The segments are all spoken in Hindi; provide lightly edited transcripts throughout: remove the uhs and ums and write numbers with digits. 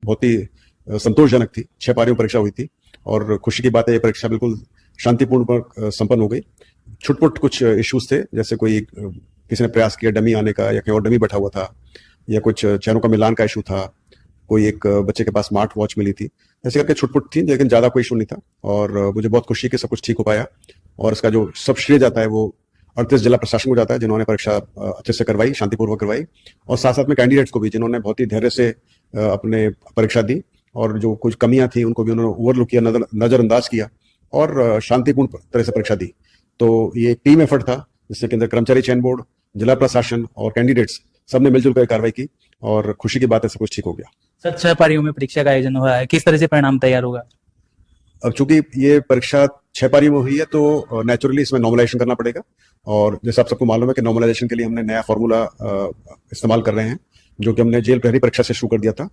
बहुत ही संतोषजनक थी। 6 पारियों परीक्षा हुई थी और खुशी की बात है ये परीक्षा बिल्कुल शांतिपूर्ण पर संपन्न हो गई। छुटपुट कुछ इश्यूज थे, जैसे कोई किसी ने प्रयास किया डमी आने का या कहीं और डमी बैठा हुआ था, या कुछ चेहरों का मिलान का इशू था, कोई एक बच्चे के पास स्मार्ट वॉच मिली थी, ऐसे करके छुटपुट थी, लेकिन ज्यादा कोई इशू नहीं था। और मुझे बहुत खुशी कि सब कुछ ठीक हो पाया और इसका जो सब श्रेय जाता है वो 38 जिला प्रशासन को जाता है, जिन्होंने परीक्षा अच्छे से करवाई, शांतिपूर्वक करवाई, और साथ साथ में कैंडिडेट्स को भी, जिन्होंने बहुत ही धैर्य से अपने परीक्षा दी और जो कुछ कमियां थी उनको भी उन्होंने ओवरलुक किया, नजरअंदाज किया और शांतिपूर्ण तरह से परीक्षा दी। तो ये एक टीम एफर्ट था जिसके अंदर कर्मचारी चयन बोर्ड, जिला प्रशासन और कैंडिडेट्स सबने मिलजुल कर कार्रवाई की और खुशी की बात है सब कुछ ठीक हो गया। सर 6 पारियों में परीक्षा का आयोजन हुआ है, किस तरह से परिणाम तैयार होगा? अब चूंकि ये परीक्षा 6 पारी में हुई है तो नेचुरली इसमें नॉर्मलाइजेशन करना पड़ेगा, और जैसे आप सबको मालूम है कि नॉर्मलाइजेशन के लिए हमने नया फॉर्मूला इस्तेमाल कर रहे हैं, जो कि हमने जेल प्रहरी परीक्षा से शुरू कर दिया था।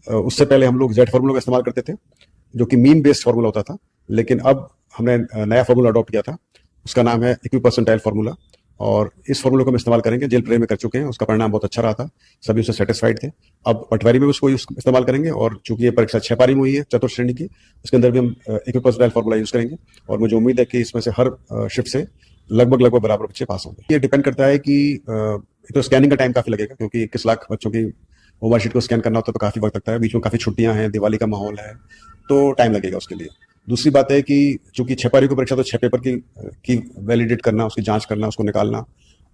उससे पहले हम लोग जेड फॉर्मूला का इस्तेमाल करते थे, जो कि मीन बेस्ड फॉर्मूला होता था, लेकिन अब हमने नया फॉर्मूला अडॉप्ट किया था, उसका नाम है इक्विपर्सेंटाइल फॉर्मूला, और इस फॉर्मूले को हम इस्तेमाल करेंगे। जेल प्रहरी में कर चुके हैं, उसका परिणाम बहुत अच्छा रहा था, सभी उससे सेटिस्फाइड थे। अब पटवारी में भी उसको इस्तेमाल करेंगे, और चूंकि ये परीक्षा 6 पारी में हुई है चतुर्थ श्रेणी की, उसके अंदर भी हम इक्विपर्सेंटाइल फॉर्मूला यूज करेंगे, और मुझे उम्मीद है कि इसमें से हर शिफ्ट से लगभग लगभग बच्चे पास होंगे। ये डिपेंड करता है कि तो स्कैनिंग का टाइम काफी लगेगा, क्योंकि 21 लाख बच्चों की ओवर शीट को स्कैन करना होता है तो काफी वक्त लगता है, बीच में काफी छुट्टियां हैं, दिवाली का माहौल है, तो टाइम लगेगा उसके लिए। दूसरी बात है कि चूंकि 6 पारी की परीक्षा, तो 6 पेपर की वैलिडेट करना, उसकी जांच करना, उसको निकालना,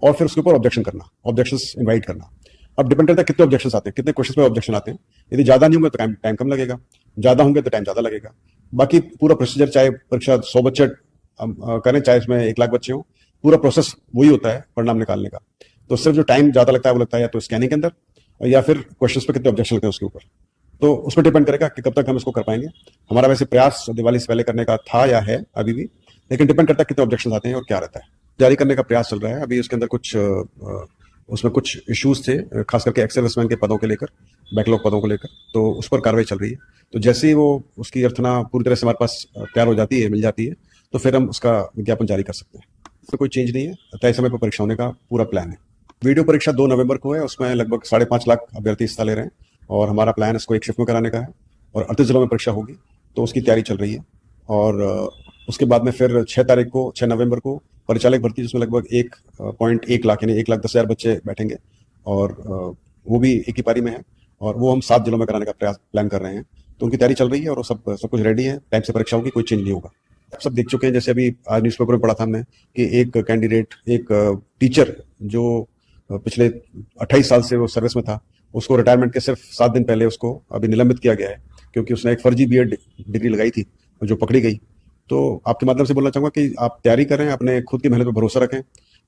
और फिर उसके ऊपर ऑब्जेक्शन करना, ऑब्जेक्शंस इनवाइट करना। अब डिपेंड करता है कितने ऑब्जेक्शंस आते हैं, कितने क्वेश्चंस पे ऑब्जेक्शन आते हैं। यदि ज्यादा नहीं होंगे तो टाइम कम लगेगा, ज्यादा होंगे तो टाइम ज्यादा लगेगा। बाकी पूरा प्रोसीजर, चाहे परीक्षा 100 बच्चे करें, चाहे इसमें 1 लाख बच्चे हों, पूरा प्रोसेस वही होता है परिणाम निकालने का। तो सिर्फ जो टाइम ज्यादा लगता है वो लगता है या तो स्कैनिंग के अंदर, या फिर क्वेश्चंस पे कितने ऑब्जेक्शन लगते हैं उसके ऊपर। तो उस पर डिपेंड करेगा कि कब तक हम इसको कर पाएंगे। हमारा वैसे प्रयास दिवाली से पहले करने का था या है अभी भी, लेकिन डिपेंड करता है कितने ऑब्जेक्शन आते हैं और क्या रहता है। जारी करने का प्रयास चल रहा है अभी। उसके अंदर कुछ उसमें कुछ इश्यूज थे, खास करके एक्स सर्विसमैन के पदों को लेकर, बैकलॉग पदों को लेकर, तो उस पर कार्रवाई चल रही है। तो जैसे ही वो उसकी अर्थना पूरी तरह से हमारे पास तैयार हो जाती है, मिल जाती है, तो फिर हम उसका विज्ञापन जारी कर सकते हैं। इसमें कोई चेंज नहीं है, तय समय पर परीक्षा होने का पूरा प्लान है। वीडियो परीक्षा 2 नवंबर को है, उसमें लगभग 5.5 लाख अभ्यर्थी हिस्सा ले रहे हैं, और हमारा प्लान इसको एक शिफ्ट में कराने का है, और 38 जिलों में परीक्षा होगी, तो उसकी तैयारी चल रही है। और उसके बाद में फिर 6 नवंबर को परिचालक भर्ती, जिसमें लगभग 1.1 लाख यानी 1,10,000 बच्चे बैठेंगे, और वो भी एक ही पारी में है, और वो हम 7 जिलों में कराने का प्लान कर रहे हैं। तो उनकी तैयारी चल रही है और सब कुछ रेडी है, टाइम से परीक्षा होगी, कोई चेंज नहीं होगा। आप सब देख चुके हैं, जैसे अभी आज न्यूज़पेपर में पढ़ा था हमने कि एक कैंडिडेट, एक टीचर जो पिछले 28 साल से वो सर्विस में था, उसको रिटायरमेंट के सिर्फ 7 दिन पहले उसको अभी निलंबित किया गया है, क्योंकि उसने एक फर्जी बीएड डिग्री लगाई थी जो पकड़ी गई। तो आपके माध्यम से बोलना चाहूंगा कि आप तैयारी करें, अपने खुद की मेहनत पर भरोसा रखें,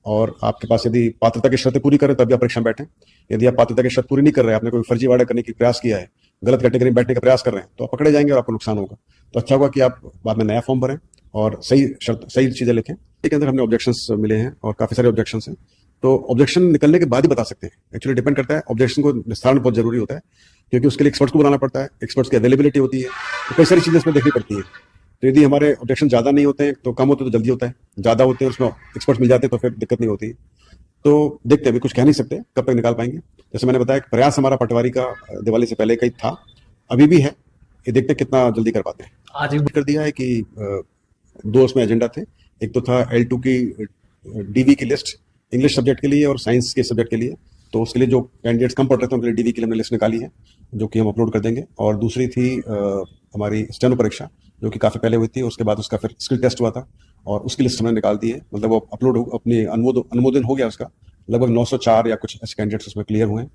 और आपके पास यदि पात्रता की शर्तें पूरी करें तभी आप परीक्षा में बैठें। यदि आप पात्रता की शर्त पूरी नहीं कर रहे हैं, आपने कोई फर्जीवाड़ा करने की प्रयास किया है, गलत कैटेगरी में बैठने का प्रयास कर रहे हैं, तो आप पकड़े जाएंगे और आपको नुकसान होगा। तो अच्छा होगा कि आप बाद में नया फॉर्म भरें और सही चीजें लिखें। इसके अंदर हमने ऑब्जेक्शंस मिले हैं और काफी सारे ऑब्जेक्शंस हैं, तो ऑब्जेक्शन निकलने के बाद ही बता सकते हैं। एक्चुअली डिपेंड करता है, ऑब्जेक्शन को निस्तारण बहुत जरूरी होता है, क्योंकि उसके लिए एक्सपर्ट्स को बुलाना पड़ता है, एक्सपर्ट्स की अवेलेबिलिटी होती है, तो कई सारी चीजें इसमें देखनी पड़ती है। तो यदि हमारे ऑब्जेक्शन ज्यादा नहीं होते हैं तो कम होते तो जल्दी होता है, ज्यादा होते हैं उसमें एक्सपर्ट्स मिल जाते हैं तो फिर दिक्कत नहीं होती। तो देखते हैं, अभी कुछ कह नहीं सकते कब तक निकाल पाएंगे। जैसे मैंने बताया, प्रयास हमारा पटवारी का दिवाली से पहले का ही था, अभी भी है, ये देखते हैं कितना जल्दी कर पाते हैं। आज भी कर दिया है कि 2 उसमें एजेंडा थे। एक तो था L2 की डीवी की लिस्ट, इंग्लिश सब्जेक्ट के लिए और साइंस के सब्जेक्ट के लिए, तो उसके लिए जो कैंडिडेट्स कम पढ़ रहे थे उनके लिए डीवी के लिए हमने लिस्ट निकाली है, जो कि हम अपलोड कर देंगे। और दूसरी थी हमारी स्टेनो परीक्षा, जो कि काफी पहले हुई थी, उसके बाद उसका फिर स्किल टेस्ट हुआ था, और उसकी लिस्ट हमने निकाल दी है। मतलब वो अपलोड अपनी अनुमोदन हो गया उसका, लगभग 904 या कुछ ऐसे कैंडिडेट्स उसमें क्लियर हुए हैं।